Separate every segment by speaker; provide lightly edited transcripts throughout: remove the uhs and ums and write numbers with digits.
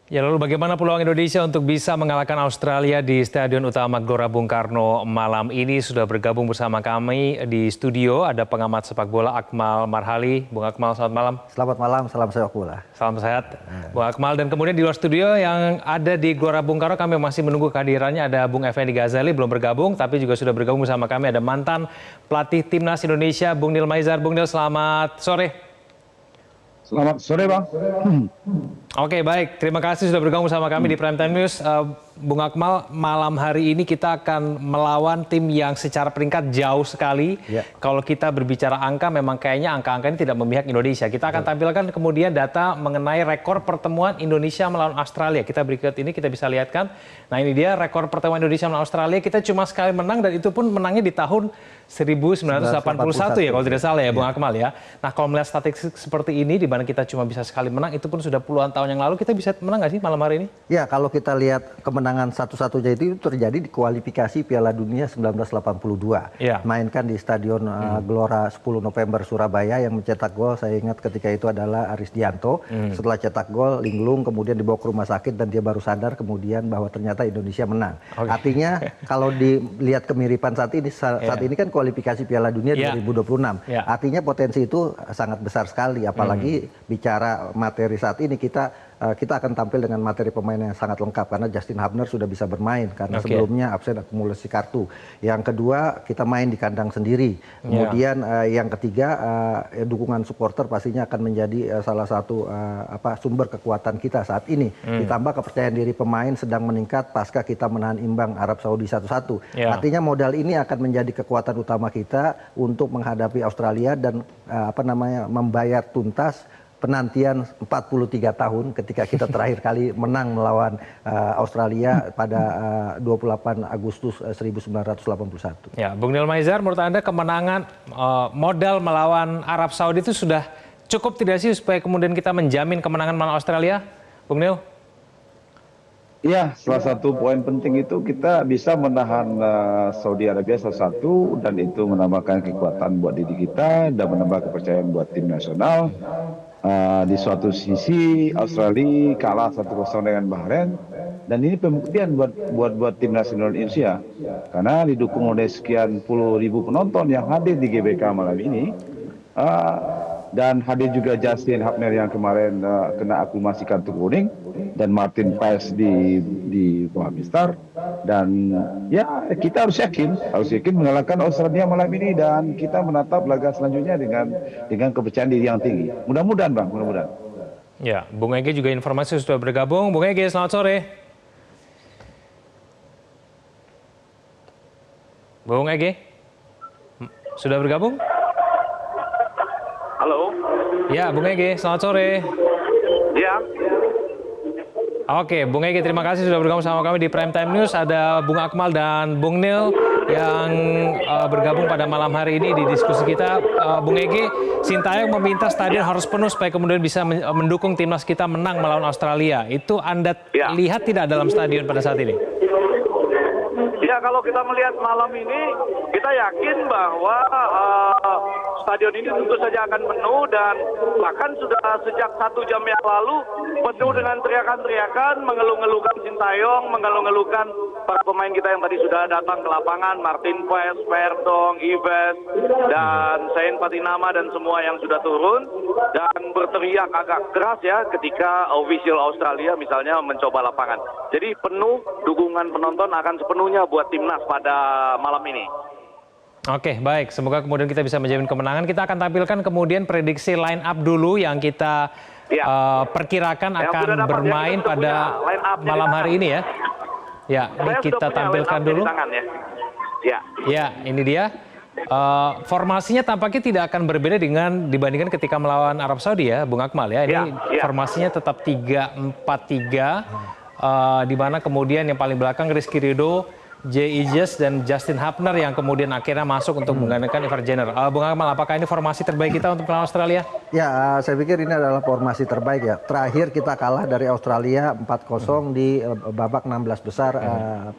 Speaker 1: Ya, lalu bagaimana peluang Indonesia untuk bisa mengalahkan Australia di Stadion Utama Gelora Bung Karno malam ini? Sudah bergabung bersama kami di studio ada pengamat sepak bola Akmal Marhali. Bung Akmal, selamat malam.
Speaker 2: Selamat malam, salam sepak bola.
Speaker 1: Salam sehat, Bung Akmal. Dan kemudian di luar studio yang ada di Gelora Bung Karno, kami masih menunggu kehadirannya. Ada Bung Effendi Ghazali, belum bergabung, tapi juga sudah bergabung bersama kami. Ada mantan pelatih Timnas Indonesia, Bung Nil Maizar. Bung Nil, selamat sore.
Speaker 3: Selamat sore, Bang.
Speaker 1: Oke, baik. Terima kasih sudah bergabung bersama kami di Prime Time News. Bung Akmal, malam hari ini kita akan melawan tim yang secara peringkat jauh sekali.
Speaker 2: Ya.
Speaker 1: Kalau kita berbicara angka, memang kayaknya angka-angka ini tidak memihak Indonesia. Kita akan tampilkan kemudian data mengenai rekor pertemuan Indonesia melawan Australia. Kita berikut ini kita bisa lihatkan. Nah, ini dia rekor pertemuan Indonesia melawan Australia. Kita cuma sekali menang dan itu pun menangnya di tahun 1981 ya kalau tidak salah ya, Bung Akmal ya. Nah, kalau melihat statistik seperti ini di mana kita cuma bisa sekali menang, itu pun sudah puluhan tahun yang lalu, kita bisa menang nggak sih malam hari ini?
Speaker 2: Ya, kalau kita lihat kemenangan satu-satunya itu terjadi di kualifikasi Piala Dunia 1982.
Speaker 1: Ya.
Speaker 2: Mainkan di Stadion Gelora 10 November Surabaya. Yang mencetak gol saya ingat ketika itu adalah Aris Dianto. Setelah cetak gol, linglung, kemudian dibawa ke rumah sakit dan dia baru sadar kemudian bahwa ternyata Indonesia menang. Artinya kalau dilihat kemiripan saat ini kan kualifikasi Piala Dunia 2026. Artinya potensi itu sangat besar sekali, apalagi bicara materi saat ini kita akan tampil dengan materi pemain yang sangat lengkap karena Justin Hubner sudah bisa bermain karena sebelumnya absen akumulasi kartu. Yang kedua, kita main di kandang sendiri. Kemudian yang ketiga, dukungan supporter pastinya akan menjadi salah satu sumber kekuatan kita saat ini. Ditambah kepercayaan diri pemain sedang meningkat pasca kita menahan imbang Arab Saudi 1-1. Artinya modal ini akan menjadi kekuatan utama kita untuk menghadapi Australia dan membayar tuntas penantian 43 tahun ketika kita terakhir kali menang melawan Australia pada 28 Agustus 1981.
Speaker 1: Ya, Bung Nil Maizar, menurut Anda kemenangan modal melawan Arab Saudi itu sudah cukup tidak sih supaya kemudian kita menjamin kemenangan melawan Australia, Bung Nil?
Speaker 3: Ya, salah satu poin penting itu kita bisa menahan Saudi Arabia 1-1 dan itu menambahkan kekuatan buat diri kita dan menambah kepercayaan buat tim nasional. Di suatu sisi Australia kalah 1-0 dengan Bahrain dan ini pembuktian buat tim nasional Indonesia karena didukung oleh sekian puluh ribu penonton yang hadir di GBK malam ini. Dan hadir juga Justin Hubner yang kemarin kena akumulasi kartu kuning dan Martin Paes di Mohamed. Dan ya kita harus yakin mengalahkan Australia malam ini dan kita menatap laga selanjutnya dengan kepercayaan diri yang tinggi. Mudah-mudahan, Bang, mudah-mudahan.
Speaker 1: Ya, Bung Ege juga informasi sudah bergabung. Bung Ege, selamat sore. Bung Ege, sudah bergabung?
Speaker 4: Halo.
Speaker 1: Ya, Bung Ege, selamat sore.
Speaker 4: Ya.
Speaker 1: Oke, Bung Ege, terima kasih sudah bergabung sama kami di Prime Time News. Ada Bung Akmal dan Bung Nil yang bergabung pada malam hari ini di diskusi kita. Bung Ege, Sintayong meminta stadion harus penuh supaya kemudian bisa mendukung timnas kita menang melawan Australia. Itu Anda lihat tidak dalam stadion pada saat ini?
Speaker 4: Ya, kalau kita melihat malam ini, kita yakin bahwa stadion ini tentu saja akan penuh dan bahkan sudah sejak 1 jam yang lalu penuh dengan teriakan-teriakan, mengeluh-ngeluhkan Sintayong, mengeluh-ngeluhkan para pemain kita yang tadi sudah datang ke lapangan, Martin Paes, Verdong, Ives, dan Sain Patinama dan semua yang sudah turun dan berteriak agak keras ya ketika official Australia misalnya mencoba lapangan. Jadi penuh, dukungan penonton akan sepenuhnya buat timnas pada malam ini.
Speaker 1: Oke, baik. Semoga kemudian kita bisa menjamin kemenangan. Kita akan tampilkan kemudian prediksi line up dulu yang kita perkirakan akan bermain pada malam hari ini ya. Ya, ini kita tampilkan dulu. Ya, ini dia. Formasinya tampaknya tidak akan berbeda dibandingkan ketika melawan Arab Saudi ya, Bung Akmal ya. Ini formasinya tetap 3-4-3. Di mana kemudian yang paling belakang Rizky Ridho, J.E. Jess dan Justin Hubner yang kemudian akhirnya masuk untuk menggantikan Ivar Jenner. Bung Akmal, apakah ini formasi terbaik kita untuk melawan Australia?
Speaker 2: Ya, saya pikir ini adalah formasi terbaik ya. Terakhir kita kalah dari Australia 4-0 di babak 16 besar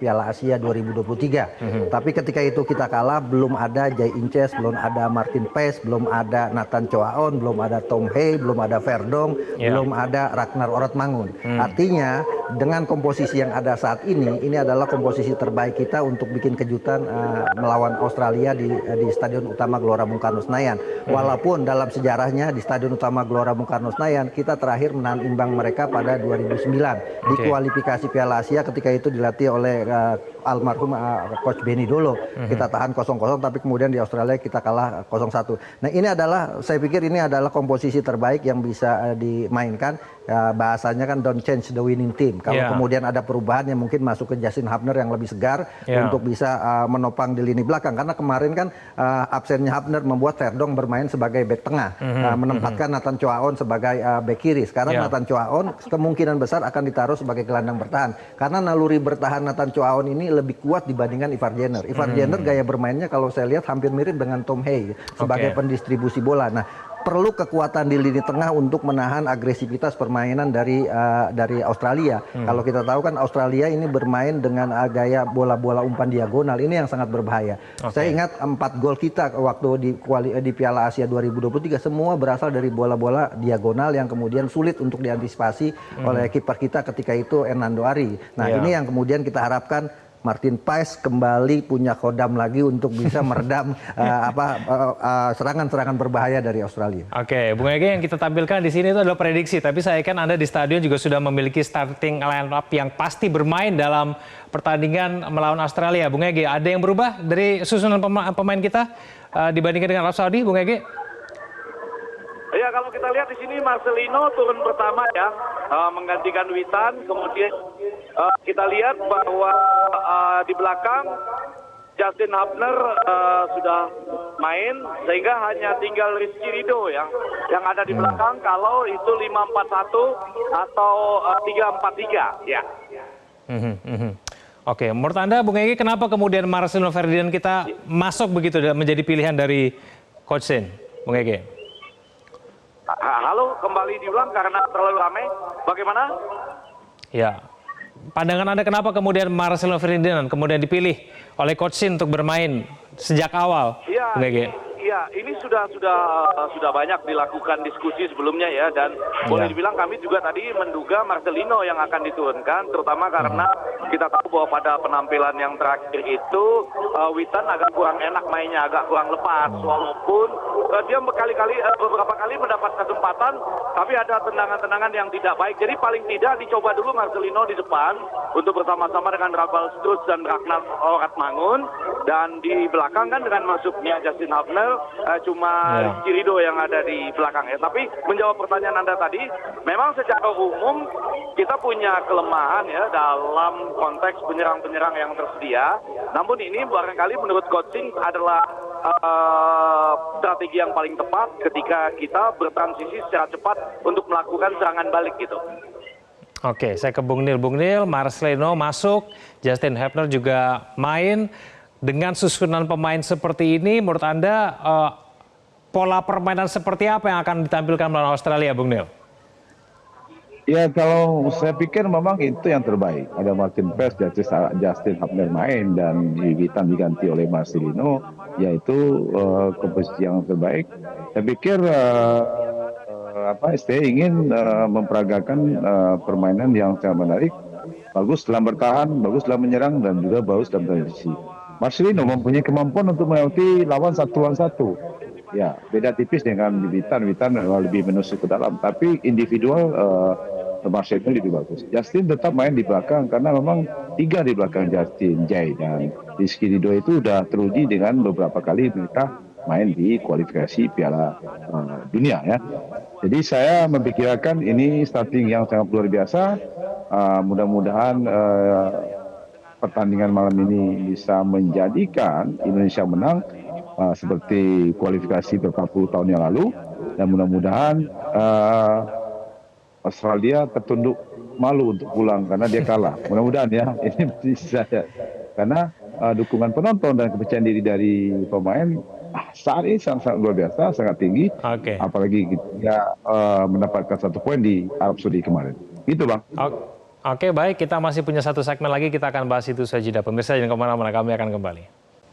Speaker 2: Piala Asia 2023. Tapi ketika itu kita kalah, belum ada Jay Inches, belum ada Martin Paes, belum ada Nathan Choaon, belum ada Tom Hey, belum ada Verdong, belum ada Ragnar Oratmangun. Artinya dengan komposisi yang ada saat ini adalah komposisi terbaik kita untuk bikin kejutan melawan Australia di Stadion Utama Gelora Bung Karno Senayan. Walaupun dalam sejarahnya di Stadion Utama Gelora Bung Karno Senayan kita terakhir menahan imbang mereka pada 2009 di kualifikasi Piala Asia, ketika itu dilatih oleh almarhum Coach Benny Dolo. Kita tahan 0-0 tapi kemudian di Australia kita kalah 0-1. Nah, ini adalah, saya pikir ini adalah komposisi terbaik yang bisa dimainkan. Bahasanya kan don't change the winning team. Kalau kemudian ada perubahan yang mungkin masuk ke Justin Hubner yang lebih segar untuk bisa menopang di lini belakang, karena kemarin kan absennya Hubner membuat Verdong bermain sebagai bek tengah, menempatkan Nathan Choaon sebagai bek kiri. Sekarang Nathan Choaon kemungkinan besar akan ditaruh sebagai gelandang bertahan, karena naluri bertahan Nathan Choaon ini lebih kuat dibandingkan Ivar Jenner. Ivar Jenner gaya bermainnya kalau saya lihat hampir mirip dengan Tom Hey sebagai pendistribusi bola. Nah, perlu kekuatan di lini tengah untuk menahan agresivitas permainan dari Australia. Kalau kita tahu kan Australia ini bermain dengan gaya bola-bola umpan diagonal, ini yang sangat berbahaya. Saya ingat 4 gol kita waktu di Piala Asia 2023 semua berasal dari bola-bola diagonal yang kemudian sulit untuk diantisipasi oleh kiper kita ketika itu Hernando Ari. Nah, ini yang kemudian kita harapkan Martin Paes kembali punya kodam lagi untuk bisa meredam serangan-serangan berbahaya dari Australia.
Speaker 1: Oke, Bung Ege, yang kita tampilkan di sini itu adalah prediksi, tapi saya kan Anda di stadion juga sudah memiliki starting line up yang pasti bermain dalam pertandingan melawan Australia. Bung Ege, ada yang berubah dari susunan pemain kita dibandingkan dengan Arab Saudi, Bung Ege?
Speaker 4: Ya, kalau kita lihat di sini Marcelino turun pertama ya, menggantikan Witan. Kemudian kita lihat bahwa di belakang Justin Hubner sudah main, sehingga hanya tinggal Rizky Ridho yang ada di belakang. Kalau itu 5-4-1 atau 3-4-3 ya.
Speaker 1: Oke, menurut Anda Bung Ege, kenapa kemudian Marcelino Ferdinand kita masuk begitu menjadi pilihan dari Coach Shin, Bung Ege?
Speaker 4: Halo, kembali diulang karena terlalu ramai. Bagaimana?
Speaker 1: Ya, pandangan Anda kenapa kemudian Marcelino Ferdinand kemudian dipilih oleh Coach Shin untuk bermain sejak awal, Bung Ege?
Speaker 4: Iya, ini sudah banyak dilakukan diskusi sebelumnya ya, dan boleh dibilang kami juga tadi menduga Marcelino yang akan diturunkan, terutama karena kita tahu bahwa pada penampilan yang terakhir itu Witan agak kurang enak mainnya, agak kurang lepas, walaupun dia beberapa kali mendapat kesempatan, tapi ada tendangan-tendangan yang tidak baik. Jadi paling tidak dicoba dulu Marcelino di depan untuk bersama-sama dengan Rafael Strus dan Ragnar Oratmangun, dan di belakang kan dengan masuknya Justin Hubner cuma Cirido yang ada di belakangnya. Tapi menjawab pertanyaan Anda tadi, memang secara umum kita punya kelemahan ya dalam konteks penyerang-penyerang yang tersedia. Namun ini barangkali menurut coaching adalah strategi yang paling tepat ketika kita bertransisi secara cepat untuk melakukan serangan balik gitu.
Speaker 1: Oke, saya ke Bung Nil. Bung Nil, Marcelino masuk, Justin Hubner juga main. Dengan susunan pemain seperti ini, menurut Anda pola permainan seperti apa yang akan ditampilkan melawan Australia, Bung Nil?
Speaker 3: Ya, kalau saya pikir memang itu yang terbaik. Ada Martin Paes, Justin Hubner main, dan Witan diganti oleh Marcelino, yaitu komposisi yang terbaik. Saya pikir STY ingin memperagakan permainan yang sangat menarik, bagus dalam bertahan, bagus dalam menyerang, dan juga bagus dalam transisi. Marcelino mempunyai kemampuan untuk melewati lawan 1-1. Ya, beda tipis dengan Witan lebih menusuk ke dalam, tapi individual Marcelino lebih bagus. Justin tetap main di belakang karena memang 3 di belakang Justin, Jay dan Rizky Ridho itu sudah teruji dengan beberapa kali mereka main di kualifikasi Piala Dunia ya. Jadi saya memperkirakan ini starting yang sangat luar biasa. Mudah-mudahan pertandingan malam ini bisa menjadikan Indonesia menang seperti kualifikasi beberapa puluh tahun yang lalu, dan mudah-mudahan Australia tertunduk malu untuk pulang karena dia kalah. Mudah-mudahan ya, ini saya. karena dukungan penonton dan kepercayaan diri dari pemain saat ini sangat luar biasa, sangat tinggi. Apalagi kita mendapatkan 1 poin di Arab Saudi kemarin. Gitu Bang.
Speaker 1: Oke, baik, kita masih punya 1 segmen lagi, kita akan bahas itu saja. Pemirsa jangan kemana-mana, kami akan kembali.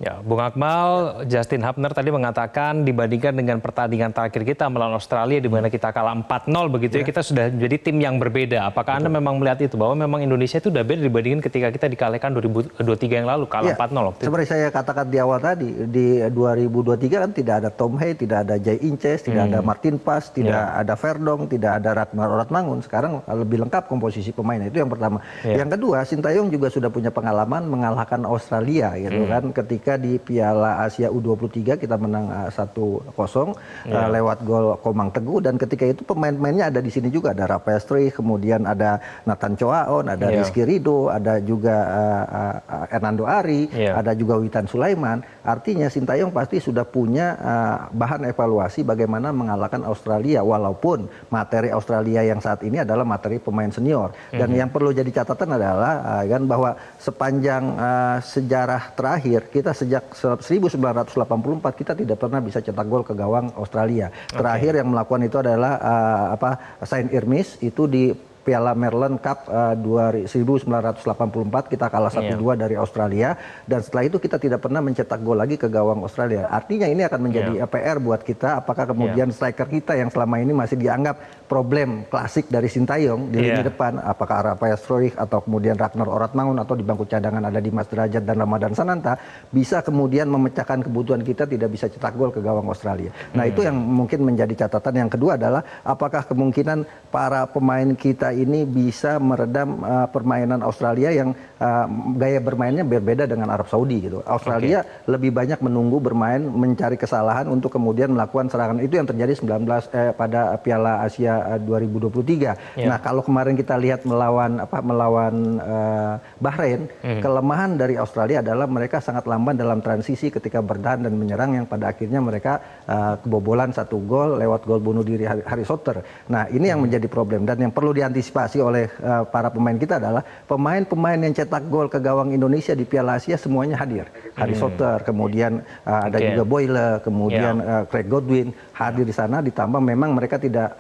Speaker 1: Ya, Bung Akmal, Justin Hubner tadi mengatakan dibandingkan dengan pertandingan terakhir kita melawan Australia di mana kita kalah 4-0 begitu ya, kita sudah menjadi tim yang berbeda. Apakah Anda memang melihat itu bahwa memang Indonesia itu sudah beda dibandingkan ketika kita dikalahkan 2023 yang lalu, kalah 4-0 waktu itu?
Speaker 2: Seperti saya katakan di awal tadi, di 2023 kan tidak ada Tom Hay, tidak ada Jay Inces, tidak ada Martin Pas, tidak ada Verdong, tidak ada Ratmar Oratmangun. Sekarang lebih lengkap komposisi pemain, itu yang pertama. Yang kedua, Sintayong juga sudah punya pengalaman mengalahkan Australia gitu kan, ketika di Piala Asia U23 kita menang 1-0 lewat gol Komang Teguh, dan ketika itu pemain-pemainnya ada di sini juga, ada Rafael Struijk, kemudian ada Nathan Choaon, ada Rizky Ridho, ada juga Hernando Ari, ada juga Witan Sulaiman. Artinya Sintayong pasti sudah punya bahan evaluasi bagaimana mengalahkan Australia, walaupun materi Australia yang saat ini adalah materi pemain senior. Dan yang perlu jadi catatan adalah kan bahwa sepanjang sejarah terakhir kita sejak 1984 kita tidak pernah bisa cetak gol ke gawang Australia. Terakhir yang melakukan itu adalah Saint Irmis, itu di Piala Maryland Cup 1984 kita kalah 1-2 dari Australia, dan setelah itu kita tidak pernah mencetak gol lagi ke gawang Australia. Artinya ini akan menjadi PR buat kita, apakah kemudian striker kita yang selama ini masih dianggap problem klasik dari Sintayong di lini depan, apakah Rafael Struijk atau kemudian Ragnar Oratmangun, atau di bangku cadangan ada Dimas Derajat dan Ramadan Sananta, bisa kemudian memecahkan kebutuhan kita tidak bisa cetak gol ke gawang Australia. Nah itu yang mungkin menjadi catatan. Yang kedua adalah apakah kemungkinan para pemain kita ini bisa meredam permainan Australia yang gaya bermainnya berbeda dengan Arab Saudi gitu. Australia lebih banyak menunggu bermain, mencari kesalahan untuk kemudian melakukan serangan. Itu yang terjadi pada Piala Asia 2023. Nah, kalau kemarin kita lihat melawan Bahrain, kelemahan dari Australia adalah mereka sangat lamban dalam transisi ketika bertahan dan menyerang, yang pada akhirnya mereka kebobolan 1 gol lewat gol bunuh diri Harry Souttar. Nah, ini yang menjadi problem, dan yang perlu diantisipasi oleh para pemain kita adalah pemain-pemain yang cetak gol ke gawang Indonesia di Piala Asia semuanya hadir. Harry Souttar, kemudian ada juga Boyle, kemudian Craig Godwin hadir di sana, ditambah memang mereka tidak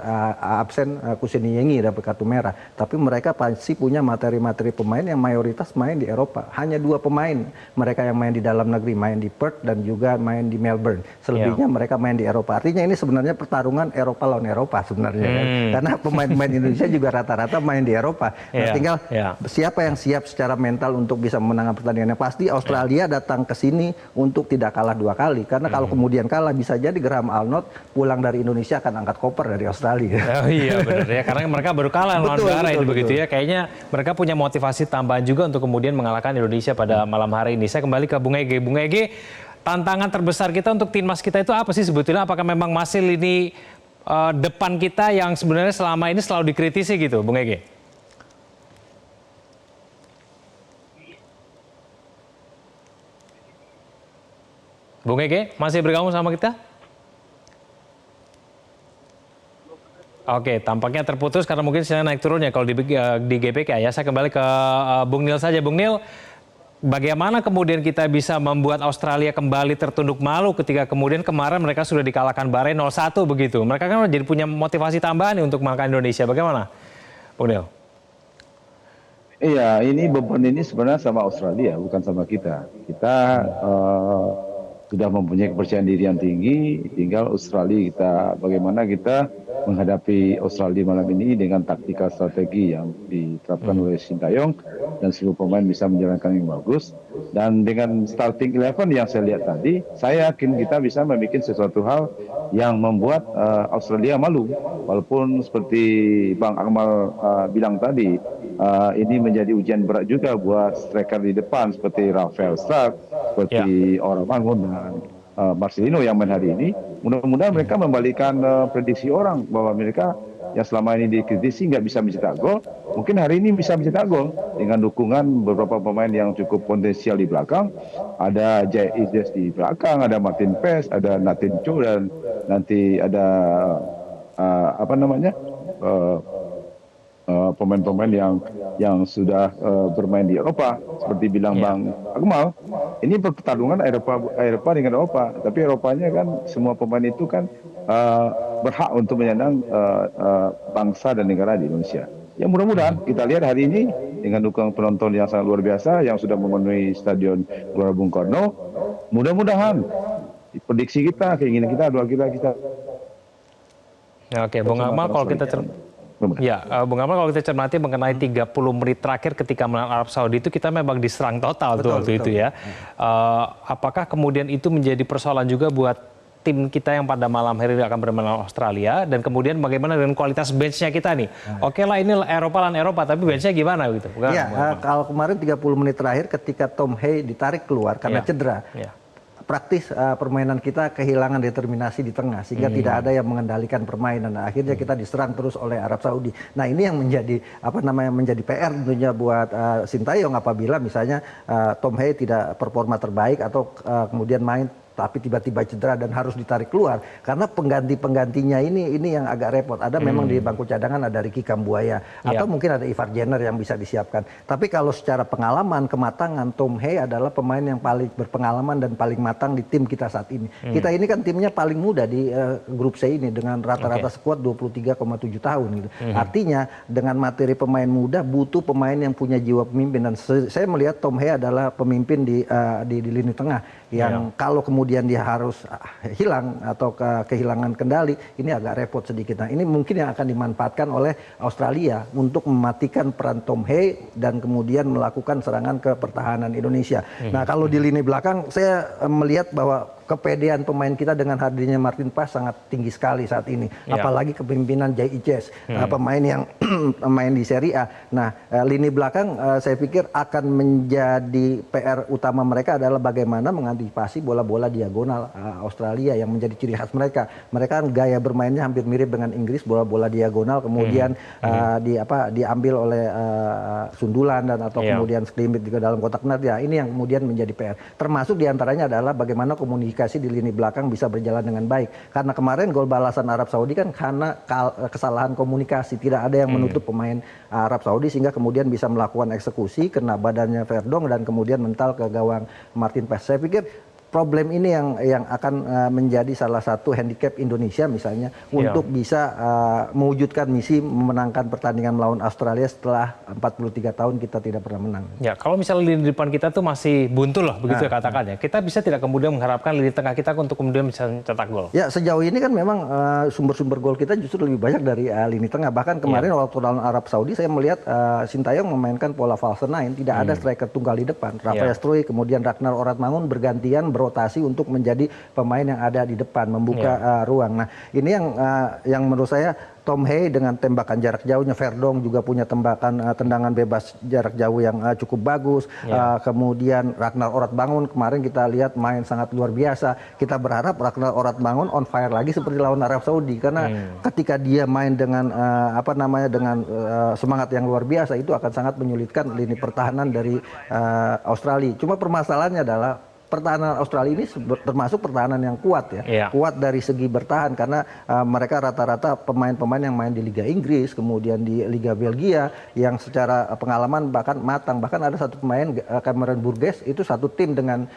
Speaker 2: absen Kuseni dapat kartu merah, tapi mereka pasti punya materi-materi pemain yang mayoritas main di Eropa. Hanya 2 pemain mereka yang main di dalam negeri, main di Perth dan juga main di Melbourne. Selebihnya mereka main di Eropa. Artinya ini sebenarnya pertarungan Eropa lawan Eropa sebenarnya kan? Karena pemain-pemain Indonesia juga rata-rata main di Eropa. Nah, tinggal siapa yang siap secara mental untuk bisa memenangkan pertandingannya. Pasti Australia datang ke sini untuk tidak kalah 2 kali, karena kalau kemudian kalah bisa jadi Graham Arnold pulang dari Indonesia akan angkat koper dari Australia.
Speaker 1: Oh iya benar ya, karena mereka baru kalah lawan Bahrain begitu ya. Kayaknya mereka punya motivasi tambahan juga untuk kemudian mengalahkan Indonesia pada malam hari ini. Saya kembali ke Bung Ege. Bung Ege, tantangan terbesar kita untuk timnas kita itu apa sih sebetulnya? Apakah memang masih lini depan kita yang sebenarnya selama ini selalu dikritisi gitu, Bung Ege? Bung Ege masih bergabung sama kita? Oke, tampaknya terputus karena mungkin sinyal naik turun ya kalau di GBK ya. Saya kembali ke Bung Nil saja. Bung Nil, bagaimana kemudian kita bisa membuat Australia kembali tertunduk malu ketika kemudian kemarin mereka sudah dikalahkan Bahrain 0-1 begitu. Mereka kan jadi punya motivasi tambahan nih untuk mengalahkan Indonesia. Bagaimana, Bung Nil?
Speaker 3: Iya, ini beban ini sebenarnya sama Australia, bukan sama kita. Kita sudah mempunyai kepercayaan diri yang tinggi, tinggal Australia bagaimana kita menghadapi Australia malam ini dengan taktikal strategi yang diterapkan oleh Sintayong, dan seluruh pemain bisa menjalankan yang bagus. Dan dengan starting 11 yang saya lihat tadi, saya yakin kita bisa membuat sesuatu hal yang membuat Australia malu. Walaupun seperti Bang Akmal bilang tadi, ini menjadi ujian berat juga buat striker di depan seperti Rafael Struijk, seperti Oratmangun dan Marcelino yang main hari ini. Mudah-mudahan mereka membalikkan prediksi orang bahwa mereka yang selama ini dikritisi nggak bisa mencetak gol, mungkin hari ini bisa mencetak gol dengan dukungan beberapa pemain yang cukup potensial di belakang. Ada Jay Inces di belakang, ada Martin Pes, ada Nathan Cho, dan nanti ada pemain-pemain yang sudah bermain di Eropa, seperti bilang Bang Akmal, ini pertarungan Eropa dengan Eropa, tapi Eropanya kan semua pemain itu kan berhak untuk menyandang bangsa dan negara di Indonesia. Ya mudah-mudahan kita lihat hari ini dengan dukungan penonton yang sangat luar biasa yang sudah memenuhi Stadion Gelora Bung Karno, mudah-mudahan prediksi kita, keinginan kita, doa kita.
Speaker 1: Ya, oke, Bung Akmal, kalau kita Bung Akmal, kalau kita cermati mengenai 30 menit terakhir ketika melawan Arab Saudi itu kita memang diserang total waktu itu ya. Apakah kemudian itu menjadi persoalan juga buat tim kita yang pada malam hari ini akan bermain lawan Australia, dan kemudian bagaimana dengan kualitas benchnya kita nih? Oke lah, ini Eropa, tapi benchnya gimana gitu?
Speaker 2: Iya, kalau kemarin 30 menit terakhir ketika Tom Hay ditarik keluar karena cedera. Praktis permainan kita kehilangan determinasi di tengah sehingga tidak ada yang mengendalikan permainan. Nah, akhirnya kita diserang terus oleh Arab Saudi. Nah, ini yang menjadi PR tentunya buat Sintayong apabila misalnya Tom Hay tidak performa terbaik atau kemudian main tapi tiba-tiba cedera dan harus ditarik keluar karena penggantinya ini yang agak repot. Ada memang di bangku cadangan ada Ricky Kambuaya atau mungkin ada Ivar Jenner yang bisa disiapkan. Tapi kalau secara pengalaman, kematangan, Tom Hay adalah pemain yang paling berpengalaman dan paling matang di tim kita saat ini. Kita ini kan timnya paling muda di grup C ini dengan rata-rata skuad 23,7 tahun gitu. Artinya dengan materi pemain muda butuh pemain yang punya jiwa pemimpin, dan saya melihat Tom Hay adalah pemimpin di lini tengah yang kalau kemudian dia harus hilang atau kehilangan kendali, ini agak repot sedikit. Nah, ini mungkin yang akan dimanfaatkan oleh Australia untuk mematikan peran Tom Hay dan kemudian melakukan serangan ke pertahanan Indonesia. Nah, kalau di lini belakang saya melihat bahwa kepedean pemain kita dengan hadirnya Martin Paes sangat tinggi sekali saat ini. Apalagi kepemimpinan Jay Ices, pemain yang main di Serie A. Nah, lini belakang saya pikir akan menjadi PR utama mereka adalah bagaimana mengantisipasi bola-bola diagonal Australia yang menjadi ciri khas mereka. Mereka kan gaya bermainnya hampir mirip dengan Inggris, bola-bola diagonal kemudian diambil oleh sundulan dan atau kemudian skrimit juga dalam kotak penalti. Ya, ini yang kemudian menjadi PR. Termasuk diantaranya adalah bagaimana komunikasi di lini belakang bisa berjalan dengan baik. Karena kemarin gol balasan Arab Saudi kan karena kesalahan komunikasi. Tidak ada yang menutup pemain Arab Saudi sehingga kemudian bisa melakukan eksekusi kena badannya Verdong dan kemudian mental ke gawang Martin Paes. Saya pikir problem ini yang akan menjadi salah satu handicap Indonesia misalnya untuk bisa mewujudkan misi memenangkan pertandingan melawan Australia setelah 43 tahun kita tidak pernah menang.
Speaker 1: Ya, kalau misalnya lini depan kita tuh masih buntu loh, begitu ya katakan ya. Kita bisa tidak kemudian mengharapkan lini tengah kita untuk kemudian bisa mencetak gol?
Speaker 2: Ya, sejauh ini kan memang sumber-sumber gol kita justru lebih banyak dari lini tengah. Bahkan kemarin waktu lawan Arab Saudi saya melihat Sintayong memainkan pola false nine, tidak ada striker tunggal di depan. Rafael Struij kemudian Ragnar Oratmangun bergantian rotasi untuk menjadi pemain yang ada di depan, membuka ruang. Nah, ini yang menurut saya Tom Hay dengan tembakan jarak jauhnya, Verdong juga punya tendangan bebas jarak jauh yang cukup bagus. Kemudian Ragnar Oratmangun kemarin kita lihat main sangat luar biasa. Kita berharap Ragnar Oratmangun on fire lagi seperti lawan Arab Saudi karena ketika dia main dengan dengan semangat yang luar biasa itu akan sangat menyulitkan lini pertahanan dari Australia. Cuma permasalahannya adalah pertahanan Australia ini termasuk pertahanan yang kuat ya. Kuat dari segi bertahan karena mereka rata-rata pemain-pemain yang main di Liga Inggris, kemudian di Liga Belgia yang secara pengalaman bahkan matang. Bahkan ada satu pemain Cameron Burgess itu satu tim dengan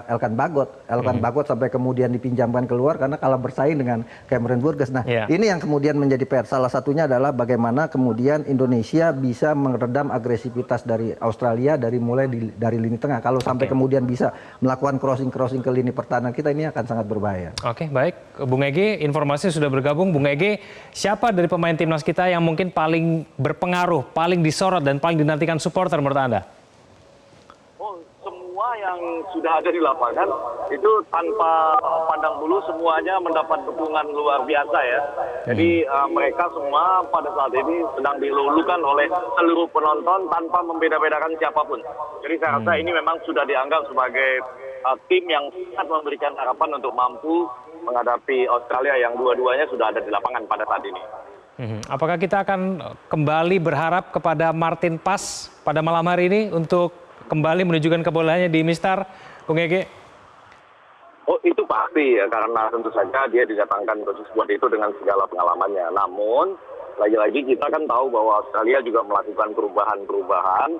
Speaker 2: Elkan Bagot. Elkan Bagot sampai kemudian dipinjamkan keluar karena kalah bersaing dengan Cameron Burgess. Nah, ini yang kemudian menjadi PR. Salah satunya adalah bagaimana kemudian Indonesia bisa meredam agresivitas dari Australia dari lini tengah. Kalau sampai kemudian bisa melakukan crossing ke lini pertahanan kita, ini akan sangat berbahaya.
Speaker 1: Oke, baik. Bung Ege, informasi sudah bergabung. Bung Ege, siapa dari pemain timnas kita yang mungkin paling berpengaruh, paling disorot dan paling dinantikan supporter menurut Anda?
Speaker 4: Semua yang sudah ada di lapangan itu tanpa pandang bulu semuanya mendapat dukungan luar biasa ya. Jadi mereka semua pada saat ini sedang dilulukan oleh seluruh penonton tanpa membeda-bedakan siapapun. Jadi saya rasa ini memang sudah dianggap sebagai tim yang sangat memberikan harapan untuk mampu menghadapi Australia yang dua-duanya sudah ada di lapangan pada saat ini.
Speaker 1: Apakah kita akan kembali berharap kepada Martin Paes pada malam hari ini untuk kembali menunjukkan kebolehannya di Mistar, Bung Ege?
Speaker 4: Oh, itu pasti ya, karena tentu saja dia didatangkan khusus buat itu dengan segala pengalamannya. Namun lagi-lagi kita kan tahu bahwa Australia juga melakukan perubahan-perubahan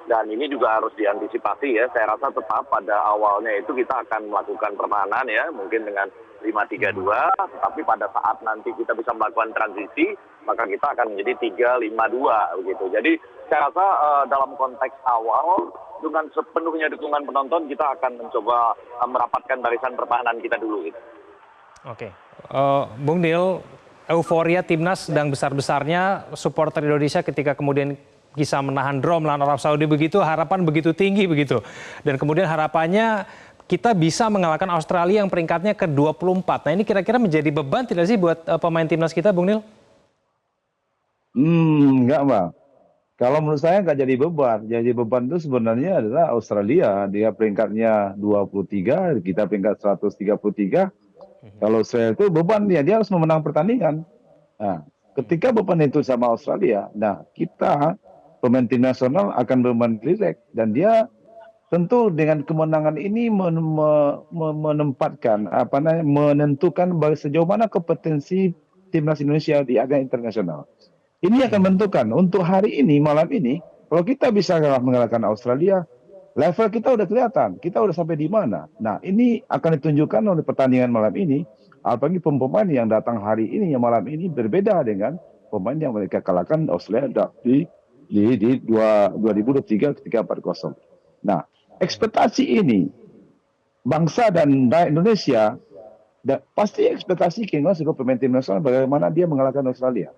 Speaker 4: dan ini juga harus diantisipasi ya. Saya rasa tetap pada awalnya itu kita akan melakukan pertahanan ya, mungkin dengan 5-3-2, tetapi pada saat nanti kita bisa melakukan transisi, maka kita akan menjadi 3-5-2 begitu. Jadi saya rasa dalam konteks awal dengan sepenuhnya dukungan penonton kita akan mencoba merapatkan barisan pertahanan kita dulu gitu.
Speaker 1: Oke, Bung Nil, euforia timnas sedang besar-besarnya supporter Indonesia ketika kemudian bisa menahan draw melawan Arab Saudi begitu, harapan begitu tinggi begitu. Dan kemudian harapannya kita bisa mengalahkan Australia yang peringkatnya ke-24. Nah ini kira-kira menjadi beban tidak sih buat pemain timnas kita, Bung Nil?
Speaker 3: Enggak, Bang. Kalau menurut saya nggak jadi beban. Jadi beban itu sebenarnya adalah Australia. Dia peringkatnya 23, kita peringkat 133. Kalau Australia itu beban dia harus memenang pertandingan. Nah, ketika beban itu sama Australia, nah kita pemain tim nasional akan bermain rileks dan dia tentu dengan kemenangan ini menempatkan menentukan sejauh mana kompetensi timnas Indonesia di ajang internasional. Ini akan menentukan untuk hari ini, malam ini, kalau kita bisa mengalahkan Australia, level kita udah kelihatan, kita udah sampai di mana. Nah, ini akan ditunjukkan oleh pertandingan malam ini, apalagi pemain yang datang hari ini, yang malam ini berbeda dengan pemain yang mereka kalahkan Australia di 2023 ketika 4-0. Nah, ekspektasi ini bangsa dan rakyat Indonesia pasti ekspektasi King sebagai pemain tim nasional bagaimana dia mengalahkan Australia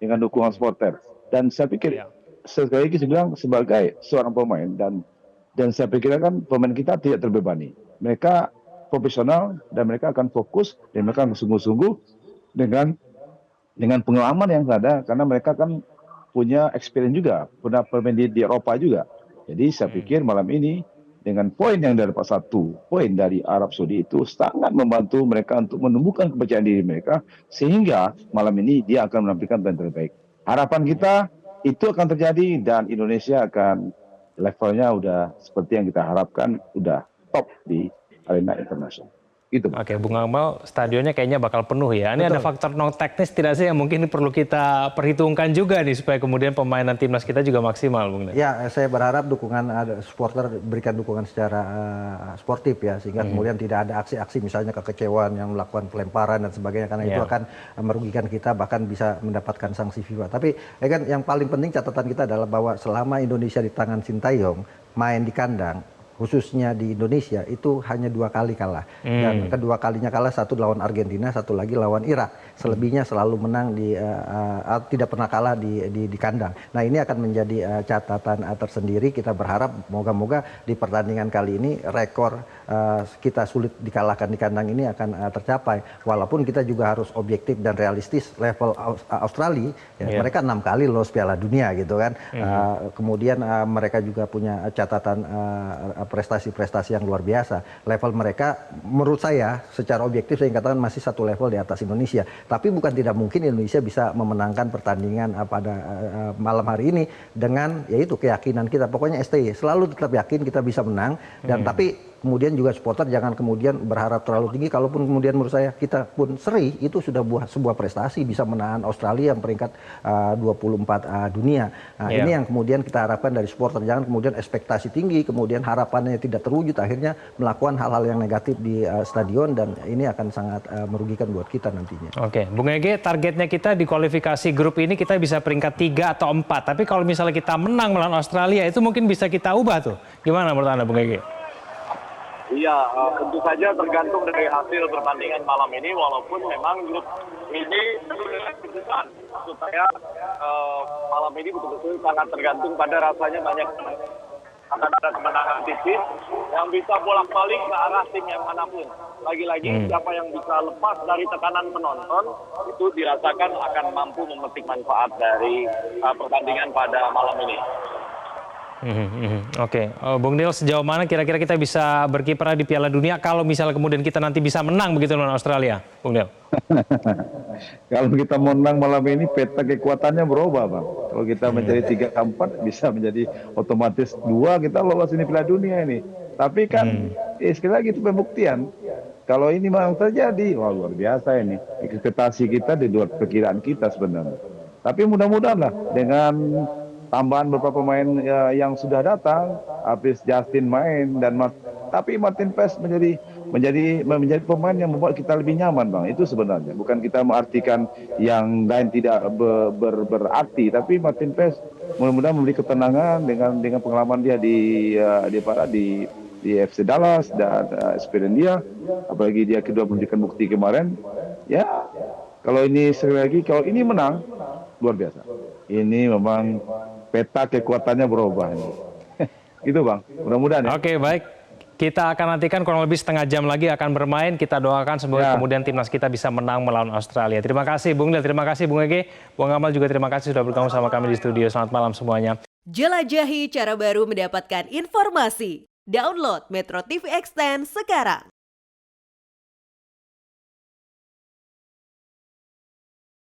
Speaker 3: dengan dukungan supporter. Dan saya pikir sekali lagi saya bilang sebagai seorang pemain dan saya pikir kan pemain kita tidak terbebani. Mereka profesional dan mereka akan fokus dan mereka akan sungguh-sungguh dengan pengalaman yang ada karena mereka kan punya experience juga, pernah bermain di Eropa juga. Jadi saya pikir malam ini dengan poin yang dapat 1 poin dari Arab Saudi itu sangat membantu mereka untuk menumbuhkan kepercayaan diri mereka sehingga malam ini dia akan menampilkan yang terbaik. Harapan kita itu akan terjadi dan Indonesia akan levelnya udah seperti yang kita harapkan, udah top di arena internasional. Gitu.
Speaker 1: Oke, Bung Akmal, stadionnya kayaknya bakal penuh ya. Ini ada faktor non teknis tidak sih yang mungkin perlu kita perhitungkan juga nih supaya kemudian pemainan timnas kita juga maksimal, Bung.
Speaker 2: Ya, saya berharap dukungan supporter berikan dukungan secara sportif ya, sehingga kemudian tidak ada aksi-aksi misalnya kekecewaan yang melakukan pelemparan dan sebagainya karena itu akan merugikan kita bahkan bisa mendapatkan sanksi FIFA. Tapi ya kan yang paling penting catatan kita adalah bahwa selama Indonesia di tangan Sintayong main di kandang khususnya di Indonesia itu hanya 2 kali kalah dan kedua kalinya kalah, satu lawan Argentina, satu lagi lawan Irak. Selebihnya selalu menang tidak pernah kalah di kandang. Nah ini akan menjadi catatan tersendiri. Kita berharap moga-moga di pertandingan kali ini rekor kita sulit dikalahkan di kandang ini akan tercapai. Walaupun kita juga harus objektif dan realistis level Australia, mereka 6 kali lolos Piala Dunia gitu kan. Kemudian mereka juga punya catatan prestasi-prestasi yang luar biasa. Level mereka menurut saya secara objektif saya katakan masih satu level di atas Indonesia. Tapi bukan tidak mungkin Indonesia bisa memenangkan pertandingan pada malam hari ini dengan yaitu keyakinan kita. Pokoknya STY selalu tetap yakin kita bisa menang dan tapi kemudian juga supporter jangan kemudian berharap terlalu tinggi. Kalaupun kemudian menurut saya kita pun seri itu sudah sebuah prestasi bisa menahan Australia yang peringkat 24 dunia. Nah, ini yang kemudian kita harapkan dari supporter. Jangan kemudian ekspektasi tinggi, kemudian harapannya tidak terwujud, akhirnya melakukan hal-hal yang negatif di stadion dan ini akan sangat merugikan buat kita nantinya.
Speaker 1: Oke, Bung Ege, targetnya kita di kualifikasi grup ini kita bisa peringkat 3 atau 4. Tapi kalau misalnya kita menang melawan Australia itu mungkin bisa kita ubah tuh. Gimana menurut Anda, Bung Ege?
Speaker 4: Iya, tentu saja tergantung dari hasil pertandingan malam ini, walaupun memang grup ini keputusan supaya malam ini betul-betul sangat tergantung pada rasanya banyak akan ada kemenangan tipis yang bisa bolak-balik ke arah tim yang manapun. Lagi-lagi siapa yang bisa lepas dari tekanan penonton itu dirasakan akan mampu memetik manfaat dari pertandingan pada malam ini.
Speaker 1: Oke, Bung Nil, sejauh mana kira-kira kita bisa berkiprah di Piala Dunia kalau misalnya kemudian kita nanti bisa menang begitu lawan Australia, Bung Nil?
Speaker 3: Kalau kita menang malam ini peta kekuatannya berubah, Bang. Kalau kita menjadi 3-4 bisa menjadi otomatis 2 kita lolos ini Piala Dunia ini. Tapi kan sekali lagi itu pembuktian. Kalau ini memang terjadi, wah luar biasa ini. Ekspektasi kita di luar perkiraan kita sebenarnya. Tapi mudah-mudahan lah dengan tambahan beberapa pemain yang sudah datang, habis Justin main dan tapi Martin Paes menjadi pemain yang membuat kita lebih nyaman, Bang. Itu sebenarnya bukan kita mengartikan yang lain tidak berarti, tapi Martin Paes mudah-mudahan memberi ketenangan dengan pengalaman dia di FC Dallas dan experience dia, apalagi dia kedua menunjukkan bukti kemarin. Ya, kalau ini sekali lagi kalau ini menang luar biasa. Ini memang peta kekuatannya berubah. Gitu Bang, mudah-mudahan ya.
Speaker 1: Oke, baik. Kita akan nantikan kurang lebih setengah jam lagi akan bermain. Kita doakan semoga kemudian timnas kita bisa menang melawan Australia. Terima kasih Bung Del, terima kasih Bung Ege. Bung Amal juga terima kasih sudah bergabung sama kami di studio. Selamat malam semuanya.
Speaker 5: Jelajahi cara baru mendapatkan informasi. Download Metro TV Extend sekarang.